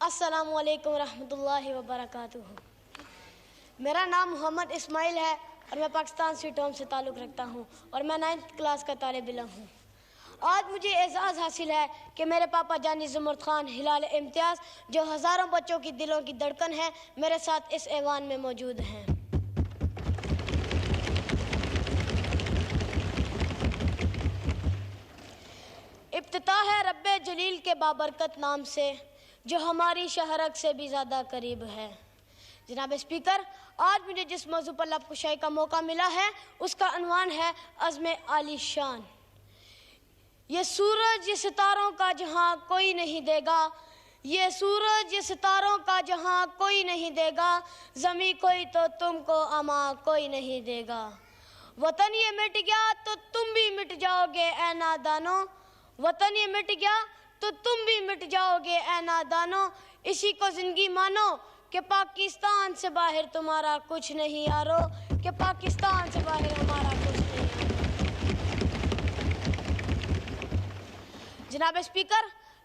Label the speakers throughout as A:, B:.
A: अस्सलामु अलैकुम रहमतुल्लाहि व बरकातुहू। मेरा नाम मोहम्मद इस्माइल है और मैं पाकिस्तान स्वीट होम से ताल्लुक़ रखता हूँ और मैं 9th क्लास का तालिब इल्म हूँ। आज मुझे एजाज़ हासिल है कि मेरे पापा जानी ज़ुमर्द ख़ान हिलाल इम्तियाज़, जो हज़ारों बच्चों की दिलों की धड़कन है, मेरे साथ इस ऐवान में मौजूद हैं। इब्तिदा है रब्बे जलील के बाबरकत नाम से, जो हमारी शहरत से भी ज़्यादा करीब है। जनाब स्पीकर, आज मुझे जिस मौजू पर लब कुशाई का मौका मिला है उसका अनवान है अज़्म आली शान। ये सूरज ये सितारों का जहाँ कोई नहीं देगा, ये सूरज ये सितारों का जहाँ कोई नहीं देगा, ज़मी कोई तो तुमको अमा कोई नहीं देगा। वतन ये मिट गया तो तुम भी मिट जाओगे ऐ नादानो, वतन ये मिट गया तो तुम भी मिट जाओगे ऐ नादानो। इसी को ज़िंदगी मानो कि पाकिस्तान से बाहर तुम्हारा कुछ नहीं यारो, कि पाकिस्तान से बाहर हमारा कुछ नहीं यारो। जनाब स्पीकर,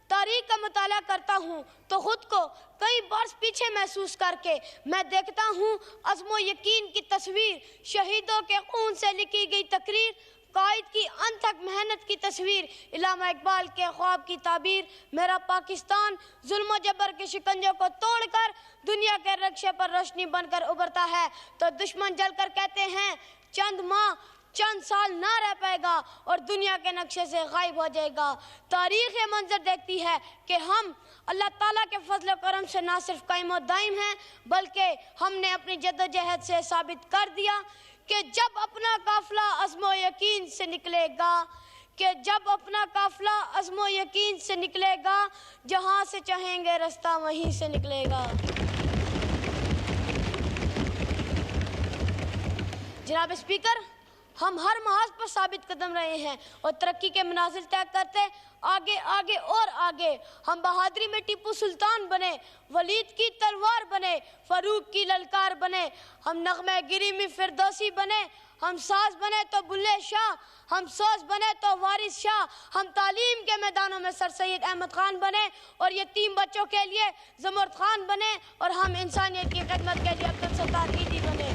A: तारीख का मुताला करता हूँ तो ख़ुद को कई बरस पीछे महसूस करके मैं देखता हूँ अज़्म यकीन की तस्वीर, शहीदों के खून से लिखी गई तकरीर, कायद की अनथक मेहनत की तस्वीर, इल्लामा इकबाल के ख्वाब की ताबीर। मेरा पाकिस्तान जुल्म जबर के शिकंजों को तोड़कर दुनिया के रक्शे पर रोशनी बनकर उभरता है तो दुश्मन जलकर कहते हैं चंद माह चंद साल ना रह पाएगा और दुनिया के नक्शे से गायब हो जाएगा। तारीख़ ये मंजर देखती है कि हम अल्लाह ताला के फजल करम से ना सिर्फ कायम और दायम हैं, बल्कि हमने अपनी जद्दोजहद से साबित कर दिया कि जब अपना काफ़िला अज़्म यकीन से निकलेगा, कि जब अपना काफ़िला अज़्म यकीन से निकलेगा, जहाँ से चाहेंगे रास्ता वहीं से निकलेगा। जनाब स्पीकर, हम हर महाज पर साबित कदम रहे हैं और तरक्की के मनाजिल तय करते आगे आगे और आगे। हम बहादुरी में टीपू सुल्तान बने, वलीद की तलवार बने, फ़ारूक की ललकार बने। हम नग़मे गिरी में फिरदौसी बने, हम साज बने तो बुल्ले शाह, हम सोज बने तो वारिस शाह। हम तालीम के मैदानों में सर सैयद अहमद ख़ान बने और यतीम बच्चों के लिए ज़ुमर्द ख़ान बने, और हम इंसानियत की खिदमत के लिए अब्दुल सत्तार कीदी बने।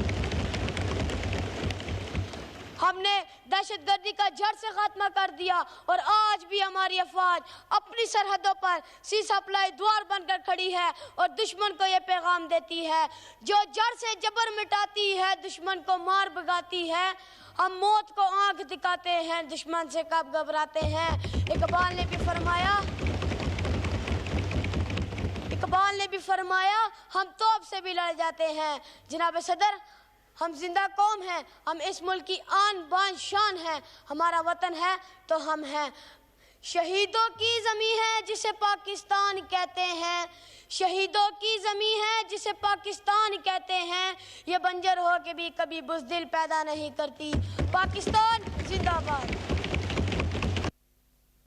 A: हमने दहशतगर्दी का जड़ से खात्मा कर दिया और आज भी हमारी अफवाज अपनी सरहदों पर सी सप्लाई द्वार बनकर खड़ी है और दुश्मन को ये पैगाम देती है, जो जड़ से जबर मिटाती है दुश्मन को मार भगाती है। हम मौत को आंख दिखाते हैं, दुश्मन से कब घबराते हैं। इकबाल ने भी फरमाया हम तौब से भी लड़ जाते हैं। जनाब सदर, हम जिंदा कौम हैं, हम इस मुल्क की आन बान शान हैं। हमारा वतन है तो हम हैं। शहीदों की ज़मीं है जिसे पाकिस्तान कहते हैं, शहीदों की ज़मीं है जिसे पाकिस्तान कहते हैं। ये बंजर हो के भी कभी बुज़दिल पैदा नहीं करती। पाकिस्तान जिंदाबाद।